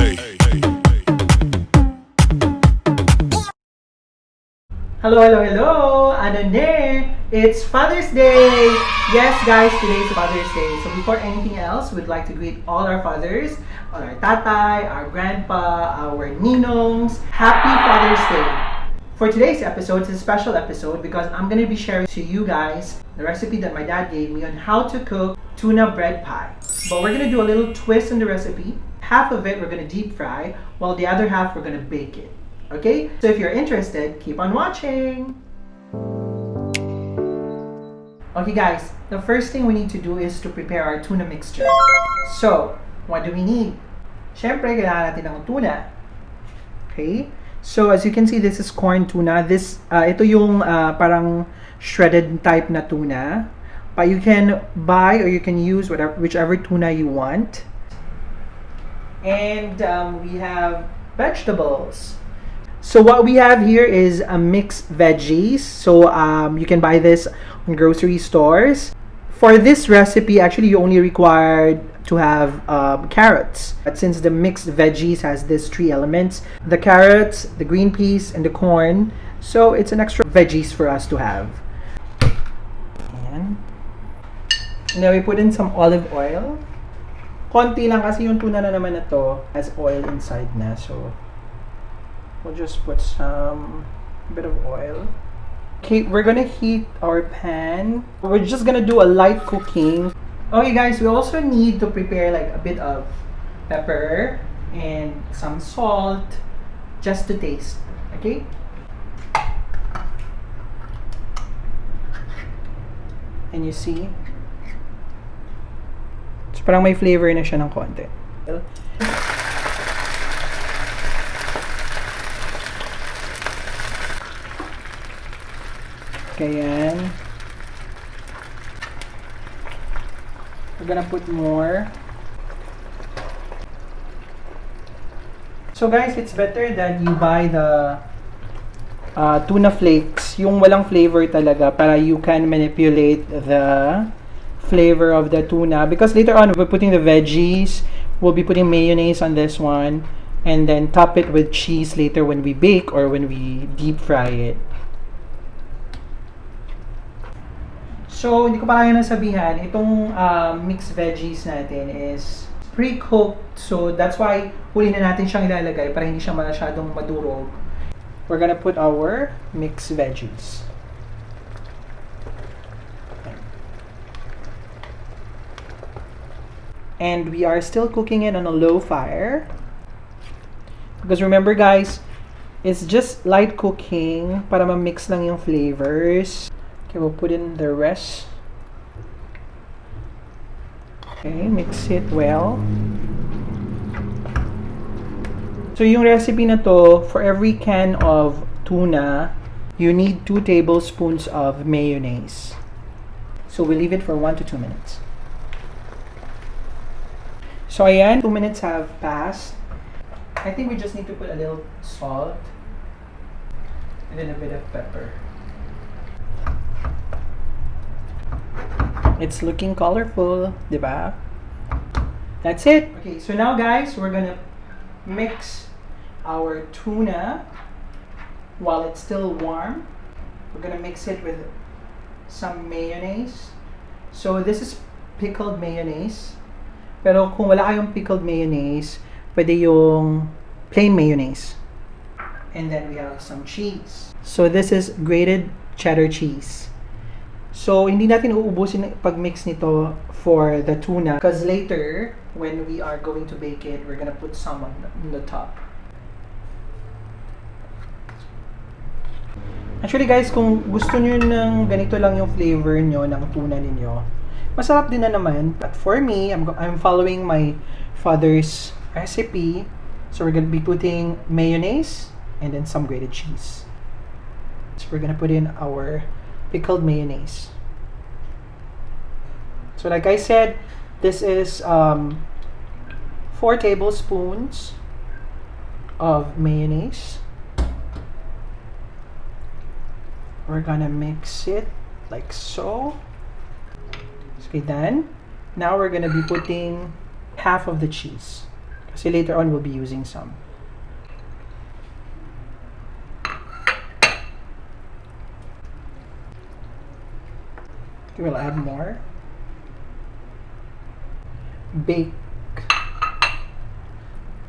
Hello, hello, hello! Ano ne? It's Father's Day! Yes, guys, today is Father's Day. So before anything else, we'd like to greet all our fathers, all our tatay, our grandpa, our ninongs. Happy Father's Day! For today's episode, it's a special episode because I'm going to be sharing to you guys the recipe that my dad gave me on how to cook tuna bread pie. But we're going to do a little twist in the recipe. Half of it we're going to deep fry, while the other half we're going to bake it. Okay? So if you're interested, keep on watching! Okay guys, the first thing we need to do is to prepare our tuna mixture. So, what do we need? Siyempre, kailangan natin ng tuna. Okay? So, as you can see, this is corn tuna. Ito yung parang shredded type na tuna. But you can buy or you can use whichever tuna you want. And we have vegetables. So what we have here is a mixed veggies. So you can buy this in grocery stores. For this recipe, actually you only required to have carrots. But since the mixed veggies has these three elements, the carrots, the green peas, and the corn, so it's an extra veggies for us to have. And now we put in some olive oil. Konti lang kasi yung tuna na naman na to has oil inside na, so we'll just put some bit of oil. Okay, we're gonna heat our pan. We're just gonna do a light cooking. Okay guys, we also need to prepare like a bit of pepper and some salt just to taste. Okay? And you see? So parang may flavor na siya ng konti. Ayan. We're gonna put more. So guys, it's better that you buy the tuna flakes, yung walang flavor talaga, para you can manipulate the flavor of the tuna. Because later on, we're putting the veggies, we'll be putting mayonnaise on this one, and then top it with cheese later when we bake or when we deep fry it. So, hindi ko pa kaya nasabihan, itong mixed veggies natin is pre-cooked. So, that's why huli na natin siyang ilalagay para hindi siya masyadong madurog. We're gonna put our mixed veggies. And we are still cooking it on a low fire. Because remember guys, it's just light cooking para ma-mix lang yung flavors. Okay, we'll put in the rest. Okay, mix it well. So yung recipe na to, for every can of tuna, you need 2 tablespoons of mayonnaise. So we leave it for 1 to 2 minutes. So ayan, 2 minutes have passed. I think we just need to put a little salt and then a bit of pepper. It's looking colorful, diba? That's it. Okay, so now guys, we're gonna mix our tuna while it's still warm. We're gonna mix it with some mayonnaise. So this is pickled mayonnaise. Pero kung wala kayong pickled mayonnaise, pwede yung plain mayonnaise. And then we have some cheese. So this is grated cheddar cheese. So, hindi natin uubusin pag-mix nito for the tuna because later, when we are going to bake it, we're gonna put some on the top. Actually guys, kung gusto nyo ng ganito lang yung flavor nyo ng tuna ninyo, masarap din na naman. But for me, I'm following my father's recipe. So, we're gonna be putting mayonnaise and then some grated cheese. So, we're gonna put in our pickled mayonnaise. So like I said, this is 4 tablespoons of mayonnaise. We're gonna mix it like so. Okay, then now we're gonna be putting half of the cheese. Kasi later on, we'll be using some. Okay, we'll add more. Bake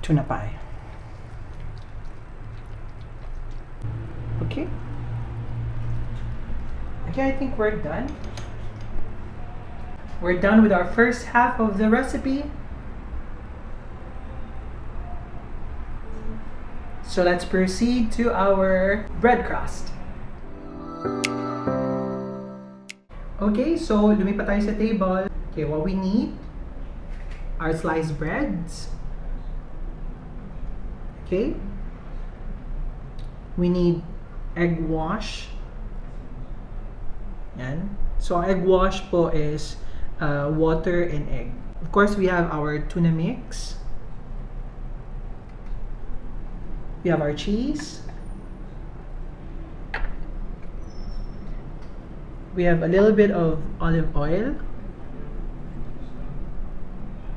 tuna pie. Okay. Okay, I think we're done. We're done with our first half of the recipe. So let's proceed to our bread crust. Okay, so lumipat tayo sa table. Okay, what we need are sliced breads. Okay. We need egg wash. Yan. So egg wash po is water and egg. Of course, we have our tuna mix. We have our cheese. We have a little bit of olive oil.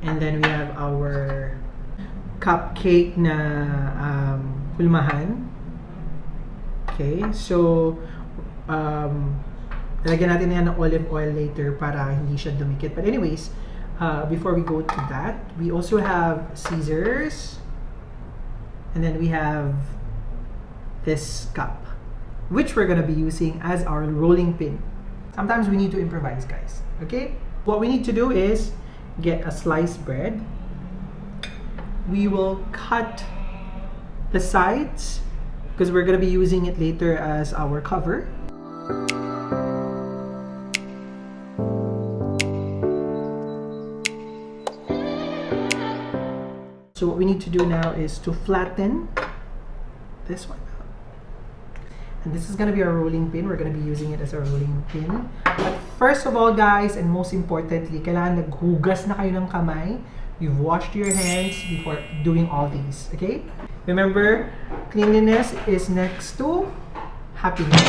And then we have our cupcake na hulmahan. Okay, so lagyan natin yan ng olive oil later para hindi siya dumikit. But anyways, before we go to that, we also have scissors. And then we have this cup, which we're gonna be using as our rolling pin. Sometimes we need to improvise, guys. Okay? What we need to do is get a sliced bread. We will cut the sides because we're gonna be using it later as our cover. So what we need to do now is to flatten this one out. And this is gonna be our rolling pin. We're gonna be using it as a rolling pin. But first of all, guys, and most importantly, kailangan naghugas na kayo ng kamay. You've washed your hands before doing all these, okay? Remember, cleanliness is next to happiness.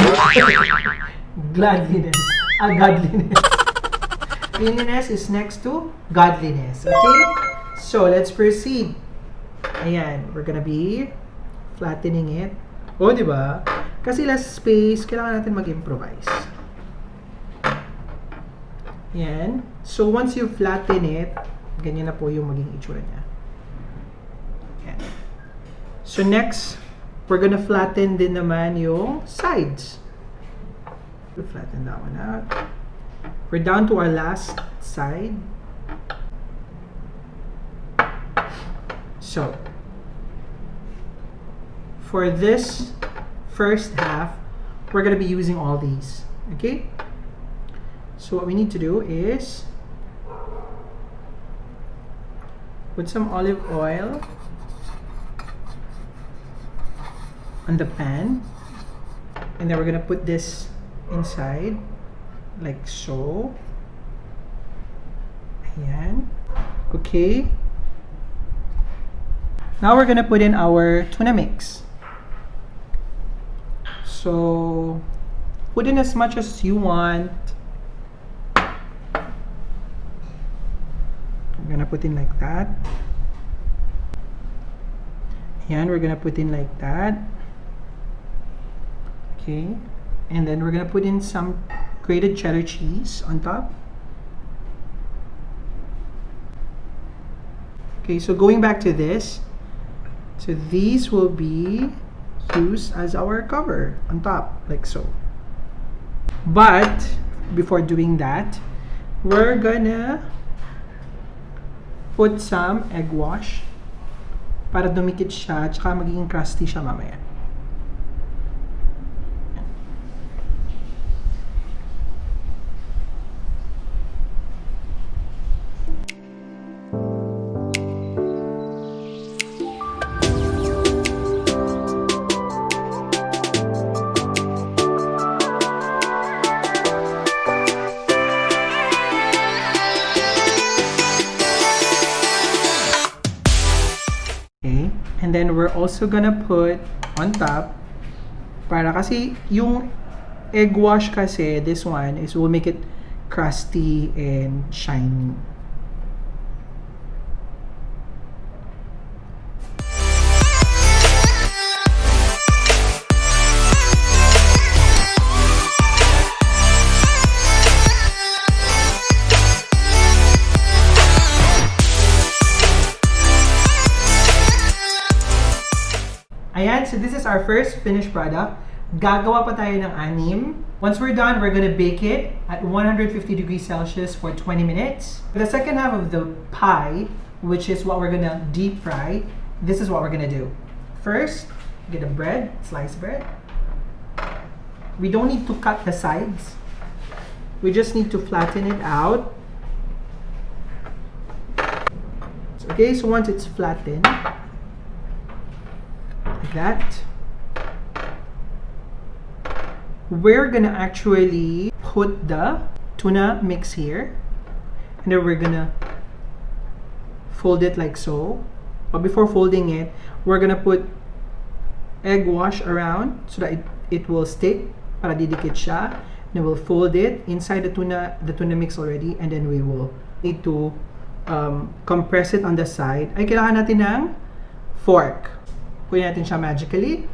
Gladliness. Godliness. Cleanliness is next to godliness, okay? So, let's proceed. Ayan, we're gonna be flattening it. O, di ba? Kasi less space, kailangan natin mag-improvise. Ayan. So, once you flatten it, ganyan na po yung maging itsura niya. Ayan. So, next, we're gonna flatten din naman yung sides. We'll flatten that one out. We're down to our last side. So, for this first half, we're going to be using all these, okay? So what we need to do is put some olive oil on the pan, and then we're going to put this inside, like so. Ayan. Okay. Now we're gonna put in our tuna mix. So put in as much as you want. I'm gonna put in like that. And we're gonna put in like that. Okay. And then we're gonna put in some grated cheddar cheese on top. Okay, so going back to this, so these will be used as our cover on top, like so. But before doing that, we're gonna put some egg wash para dumikit siya, tsaka magiging crusty siya mamaya. And then we're also gonna put on top, para kasi yung egg wash kasi, this one is will make it crusty and shiny. Ayan, so this is our first finished product. Gagawa pa tayo ng 6. Once we're done, we're gonna bake it at 150 degrees Celsius for 20 minutes. For the second half of the pie, which is what we're gonna deep fry, this is what we're gonna do. First, get a bread, sliced bread. We don't need to cut the sides. We just need to flatten it out. Okay, so once it's flattened, like that, we're gonna actually put the tuna mix here, and then we're gonna fold it like so. But before folding it, we're gonna put egg wash around so that it will stick, para didikit siya. Then we'll fold it inside the tuna mix already, and then we will need to compress it on the side. Ay, kailangan natin ng fork. Kunin natin siya magically.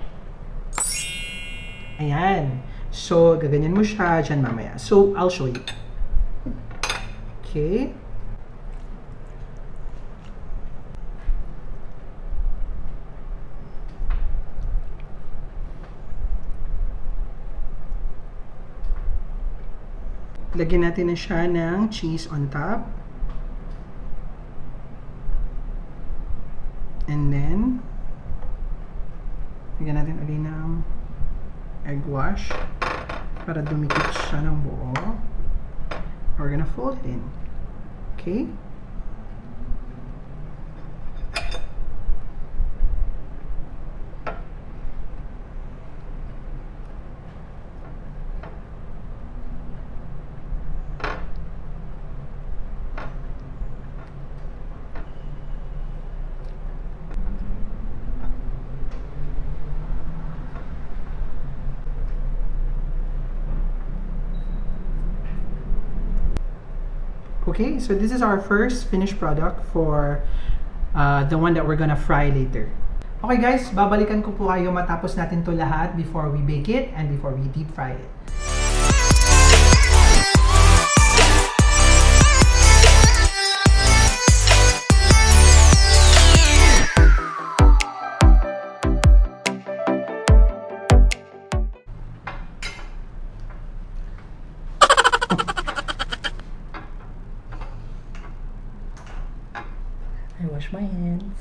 Ayan. So, gaganyan mo siya dyan mamaya. So, I'll show you. Okay. Lagyan natin na siya ng cheese on top. And then, lagyan natin ulit ng egg wash para dumikit siya ng buo. We're gonna fold it in. Okay? Okay, so this is our first finished product for the one that we're gonna fry later. Okay guys, babalikan ko po kayo matapos natin to lahat before we bake it and before we deep fry it. I wash my hands.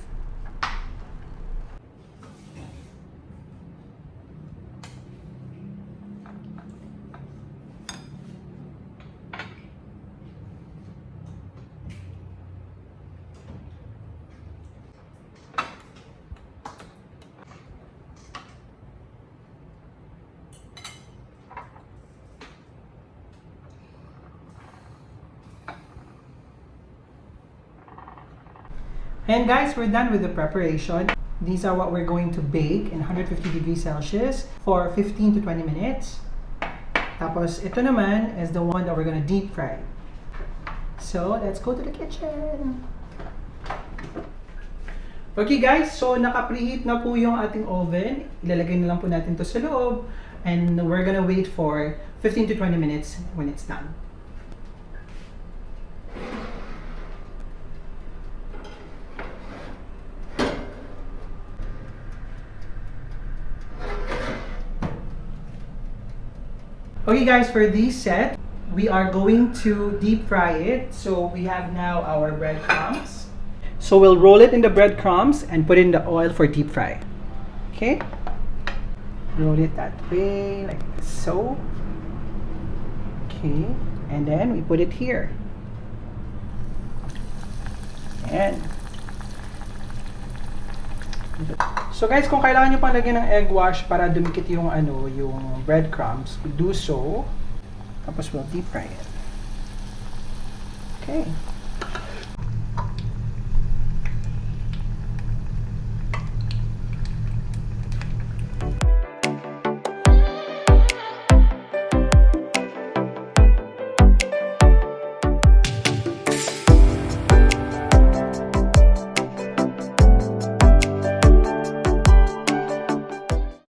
And guys, we're done with the preparation. These are what we're going to bake in 150 degrees Celsius for 15 to 20 minutes. Tapos, ito naman is the one that we're gonna deep fry. So, let's go to the kitchen. Okay guys, so naka-preheat na po yung ating oven. Ilalagay na lang po natin to sa loob. And we're gonna wait for 15 to 20 minutes when it's done. Okay guys, for this set, we are going to deep fry it. So we have now our breadcrumbs. So we'll roll it in the breadcrumbs and put it in the oil for deep fry. Okay? Roll it that way, like so. Okay, and then we put it here. And so guys, kung kailangan nyo pang lagyan ng egg wash para dumikit yung yung breadcrumbs, we do so. Tapos we'll deep fry it. Okay.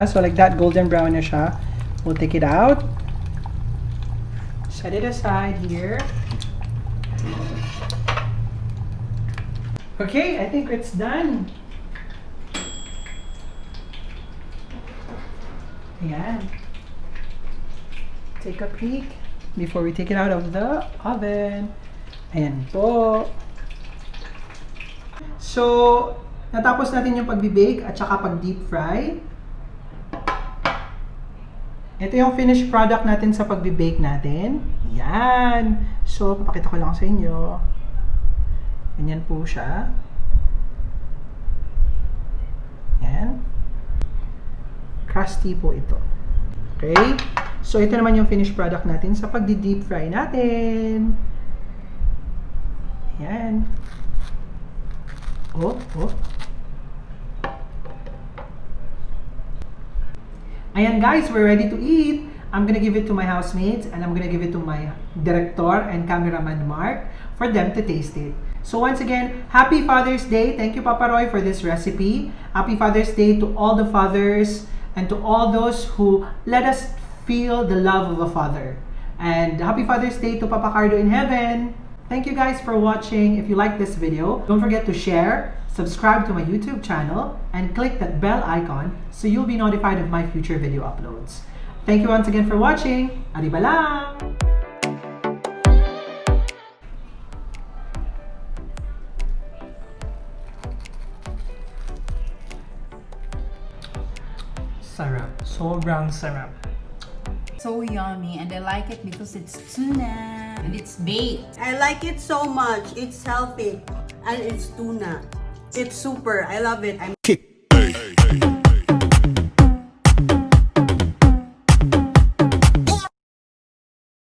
So like that, golden brown na siya. We'll take it out. Set it aside here. Okay, I think it's done. Ayan. Take a peek before we take it out of the oven. Ayan po. So, natapos natin yung pagbi-bake at saka pag-deep fry. Ito yung finished product natin sa pagbi-bake natin. Yan. So, papakita ko lang sa inyo. Ganyan po siya. Yan. Crusty po ito. Okay? So, ito naman yung finished product natin sa pagdi-deep fry natin. Yan. Oh. Ayan guys, we're ready to eat. I'm gonna give it to my housemates and I'm gonna give it to my director and cameraman Mark for them to taste it. So once again, Happy Father's Day. Thank you Papa Roy for this recipe. Happy Father's Day to all the fathers and to all those who let us feel the love of a father. And Happy Father's Day to Papa Cardo in heaven. Thank you guys for watching. If you like this video, don't forget to share, subscribe to my YouTube channel, and click that bell icon so you'll be notified of my future video uploads. Thank you once again for watching. Ariba lang! Sarap. Sobrang sarap. So yummy, and I like it because it's tuna and it's baked. I like it so much. It's healthy and it's tuna. It's super. I love it. I'm